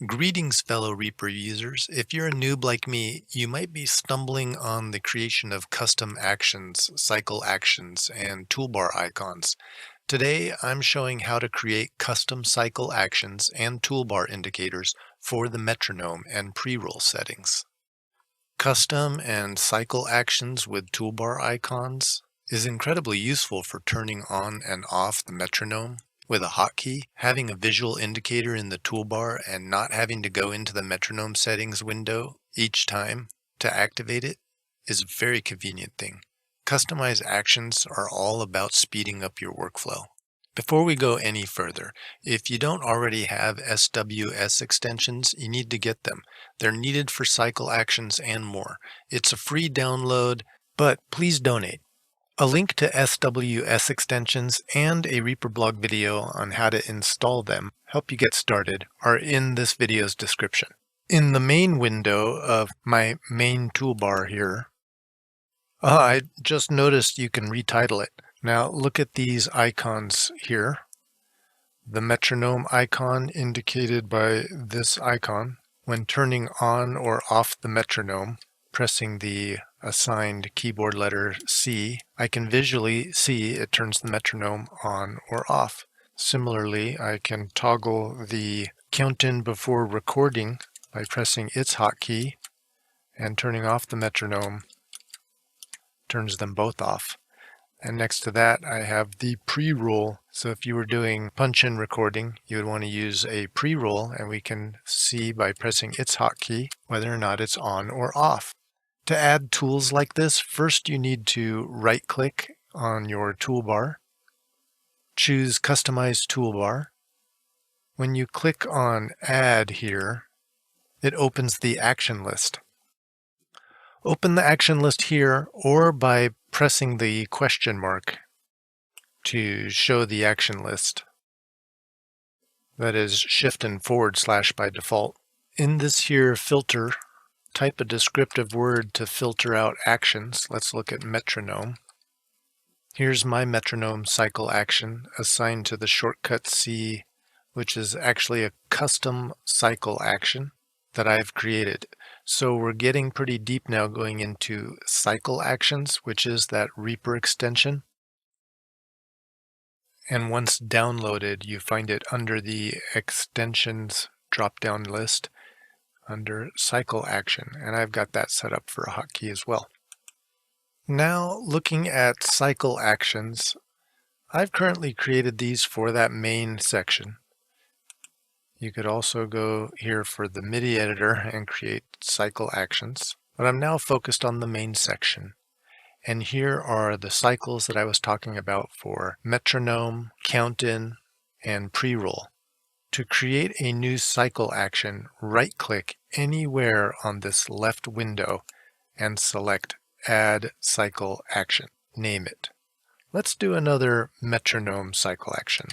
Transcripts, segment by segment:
Greetings, fellow Reaper users. If you're a noob like me, you might be stumbling on the creation of custom actions, cycle actions, and toolbar icons. Today, I'm showing how to create custom cycle actions and toolbar indicators for the metronome and pre-roll settings. Custom and cycle actions with toolbar icons is incredibly useful for turning on and off the metronome with a hotkey. Having a visual indicator in the toolbar and not having to go into the metronome settings window each time to activate it is a very convenient thing. Customized actions are all about speeding up your workflow. Before we go any further, if you don't already have SWS extensions, you need to get them. They're needed for cycle actions and more. It's a free download, but please donate. A link to SWS extensions and a Reaper blog video on how to install them, help you get started, are in this video's description. In the main window of my main toolbar here, I just noticed you can retitle it. Now look at these icons here. The metronome icon indicated by this icon. When turning on or off the metronome, pressing the assigned keyboard letter C, I can visually see it turns the metronome on or off. Similarly, I can toggle the count-in before recording by pressing its hotkey, and turning off the metronome turns them both off. And next to that, I have the pre-roll. So if you were doing punch-in recording, you would want to use a pre-roll, and we can see by pressing its hotkey whether or not it's on or off. To add tools like this, first you need to right-click on your toolbar, choose Customize Toolbar. When you click on Add here, it opens the action list. Open the action list here or by pressing the question mark to show the action list. That is Shift and / by default. In this here filter, type a descriptive word to filter out actions. Let's look at metronome. Here's my metronome cycle action assigned to the shortcut C, which is actually a custom cycle action that I've created. So we're getting pretty deep now going into cycle actions, which is that Reaper extension. And once downloaded, you find it under the extensions drop-down list under cycle action. And I've got that set up for a hotkey as well. Now looking at cycle actions, I've currently created these for that main section. You could also go here for the MIDI editor and create cycle actions, but I'm now focused on the main section. And here are the cycles that I was talking about for metronome, count-in, and pre-roll. To create a new cycle action, right-click anywhere on this left window and select Add Cycle Action. Name it. Let's do another metronome cycle action.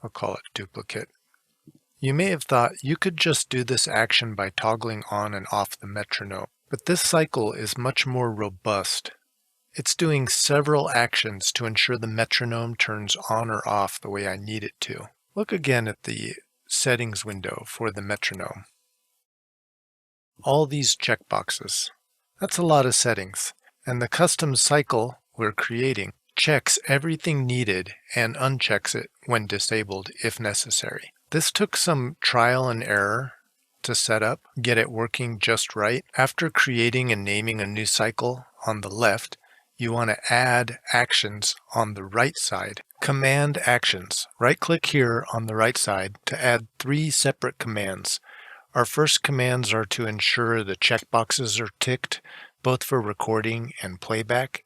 I'll call it duplicate. You may have thought you could just do this action by toggling on and off the metronome, but this cycle is much more robust. It's doing several actions to ensure the metronome turns on or off the way I need it to. Look again at the settings window for the metronome. All these checkboxes. That's a lot of settings, and the custom cycle we're creating checks everything needed and unchecks it when disabled if necessary. This took some trial and error to set up, get it working just right. After creating and naming a new cycle on the left, you want to add actions on the right side. Command actions. Right-click here on the right side to add 3 separate commands. Our first commands are to ensure the checkboxes are ticked, both for recording and playback.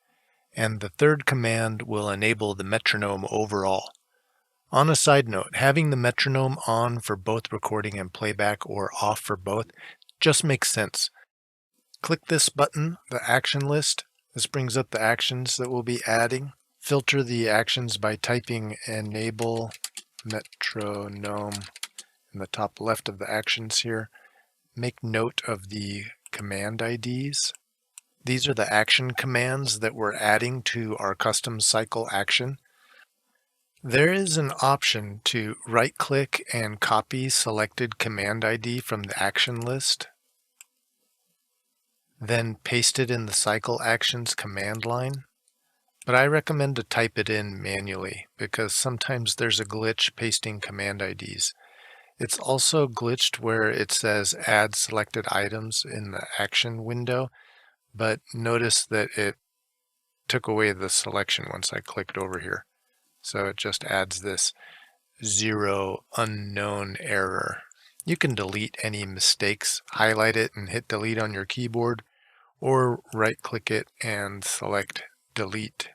And the third command will enable the metronome overall. On a side note, having the metronome on for both recording and playback or off for both just makes sense. Click this button, the action list. This brings up the actions that we'll be adding. Filter the actions by typing enable metronome in the top left of the actions here. Make note of the command IDs. These are the action commands that we're adding to our custom cycle action. There is an option to right-click and copy selected command ID from the action list, then paste it in the cycle actions command line. But I recommend to type it in manually because sometimes there's a glitch pasting command IDs. It's also glitched where it says add selected items in the action window, but notice that it took away the selection once I clicked over here. So it just adds this 0 unknown error. You can delete any mistakes, highlight it and hit delete on your keyboard, or right-click it and select delete.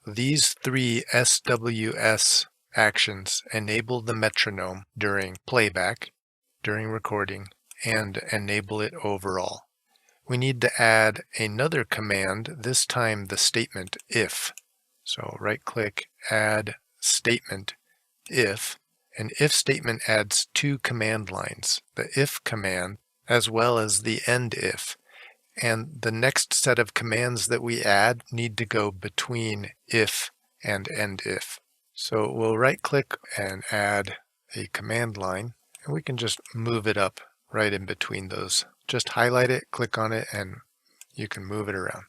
These three SWS actions enable the metronome during playback, during recording, and enable it overall. We need to add another command, this time the statement if. So right-click, add statement if. An if statement adds two command lines, the if command as well as the ENDIF. And the next set of commands that we add need to go between if and ENDIF. So we'll right-click and add a command line, and we can just move it up right in between those. Just highlight it, click on it, and you can move it around.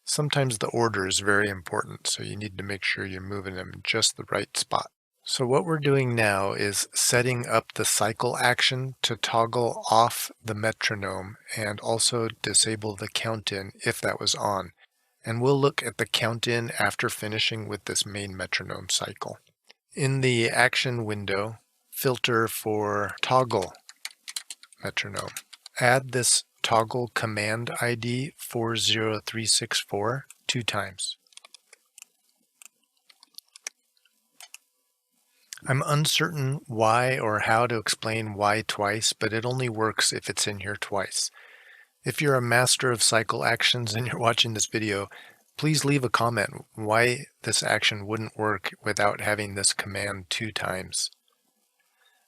Sometimes the order is very important, so you need to make sure you're moving them in just the right spot. So what we're doing now is setting up the cycle action to toggle off the metronome and also disable the count in if that was on. And we'll look at the count in after finishing with this main metronome cycle. In the action window, filter for toggle metronome. Add this toggle command ID 40364 two times. I'm uncertain why or how to explain why twice, but it only works if it's in here twice. If you're a master of cycle actions and you're watching this video, please leave a comment why this action wouldn't work without having this command two times.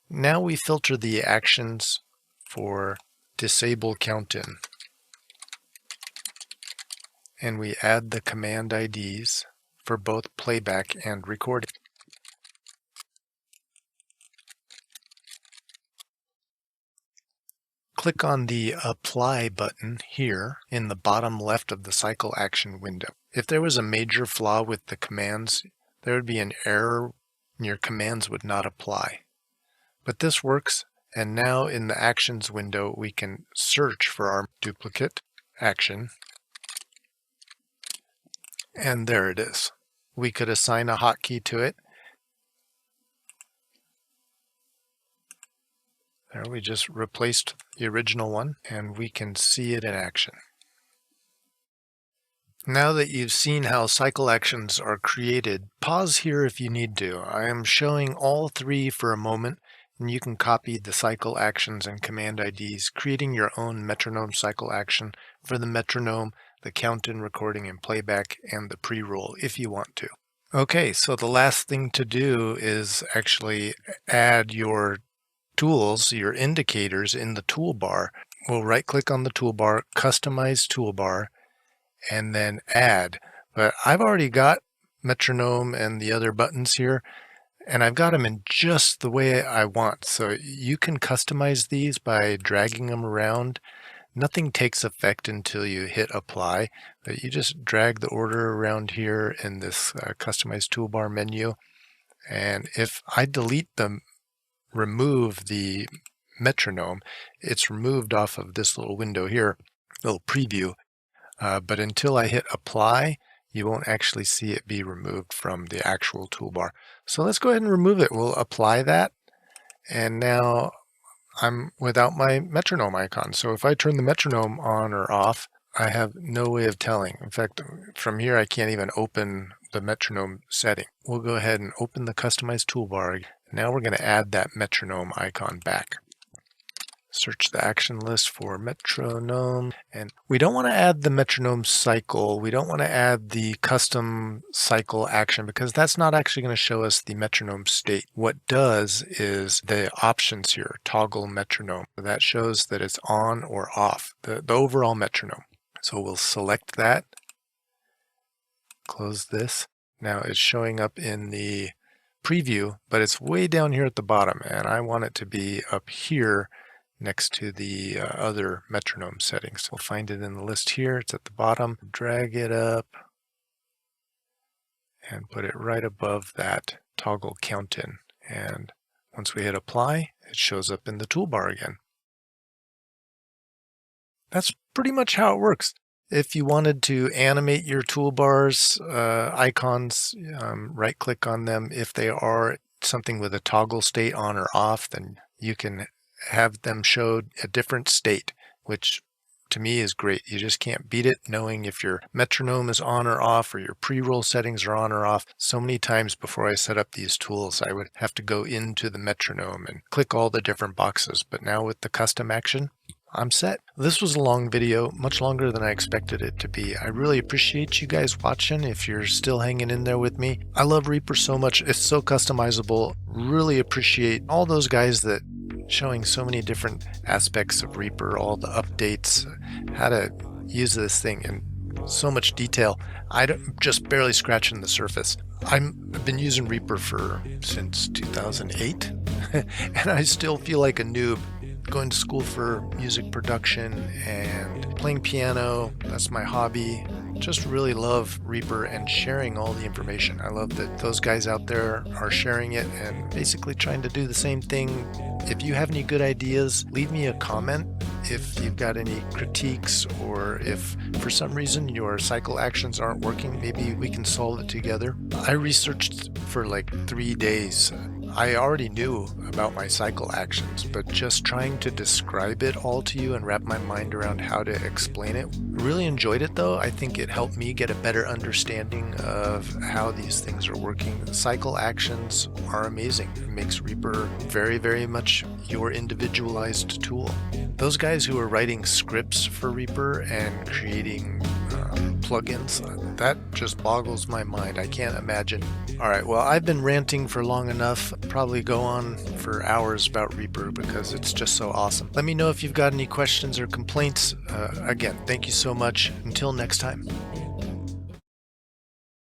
Now we filter the actions for disable count in, and we add the command IDs for both playback and recording. Click on the Apply button here in the bottom left of the cycle action window. If there was a major flaw with the commands, there would be an error and your commands would not apply. But this works, and now in the Actions window we can search for our duplicate action, and there it is. We could assign a hotkey to it. There, we just replaced the original one, and we can see it in action. Now that you've seen how cycle actions are created, pause here if you need to. I am showing all three for a moment, and you can copy the cycle actions and command IDs, creating your own metronome cycle action for the metronome, the count-in recording and playback, and the pre-roll if you want to. Okay, so the last thing to do is actually add your tools, your indicators in the toolbar. We'll right-click on the toolbar, customize toolbar, and then add. But I've already got metronome and the other buttons here, and I've got them in just the way I want. So you can customize these by dragging them around. Nothing takes effect until you hit apply, but you just drag the order around here in this customize toolbar menu. And if I remove the metronome, it's removed off of this little window here, little preview. But until I hit apply, you won't actually see it be removed from the actual toolbar. So let's go ahead and remove it. We'll apply that. And now I'm without my metronome icon. So if I turn the metronome on or off, I have no way of telling. In fact, from here, I can't even open the metronome setting. We'll go ahead and open the Customize toolbar. Now we're going to add that metronome icon back. Search the action list for metronome, and we don't want to add the metronome cycle. We don't want to add the custom cycle action because that's not actually going to show us the metronome state. What does is the options here, toggle metronome. That shows that it's on or off, the overall metronome. So we'll select that, close this. Now it's showing up in the preview, but it's way down here at the bottom, and I want it to be up here next to the other metronome settings. We'll find it in the list here. It's at the bottom. Drag it up and put it right above that toggle count in. And once we hit apply, it shows up in the toolbar again. That's pretty much how it works. If you wanted to animate your toolbars, icons, right-click on them. If they are something with a toggle state on or off, then you can have them show a different state, which to me is great. You just can't beat it knowing if your metronome is on or off or your pre-roll settings are on or off. So many times before I set up these tools, I would have to go into the metronome and click all the different boxes. But now with the custom action, I'm set. This was a long video, much longer than I expected it to be. I really appreciate you guys watching if you're still hanging in there with me. I love Reaper so much. It's so customizable. Really appreciate all those guys that showing so many different aspects of Reaper, all the updates, how to use this thing in so much detail. I'm just barely scratching the surface. I've been using Reaper since 2008, and I still feel like a noob. Going to school for music production and playing piano, that's my hobby. Just really love Reaper and sharing all the information. I love that those guys out there are sharing it and basically trying to do the same thing. If you have any good ideas, leave me a comment. If you've got any critiques, or if for some reason your cycle actions aren't working, maybe we can solve it together. I researched for like 3 days. I already knew about my cycle actions, but just trying to describe it all to you and wrap my mind around how to explain it. Really enjoyed it though. I think it helped me get a better understanding of how these things are working. The cycle actions are amazing. It makes Reaper very, very much your individualized tool. Those guys who are writing scripts for Reaper and creating plugins, that just boggles my mind. I can't imagine. All right, well, I've been ranting for long enough. Probably go on for hours about Reaper because it's just so awesome. Let me know if you've got any questions or complaints. Again, thank you so much. Until next time.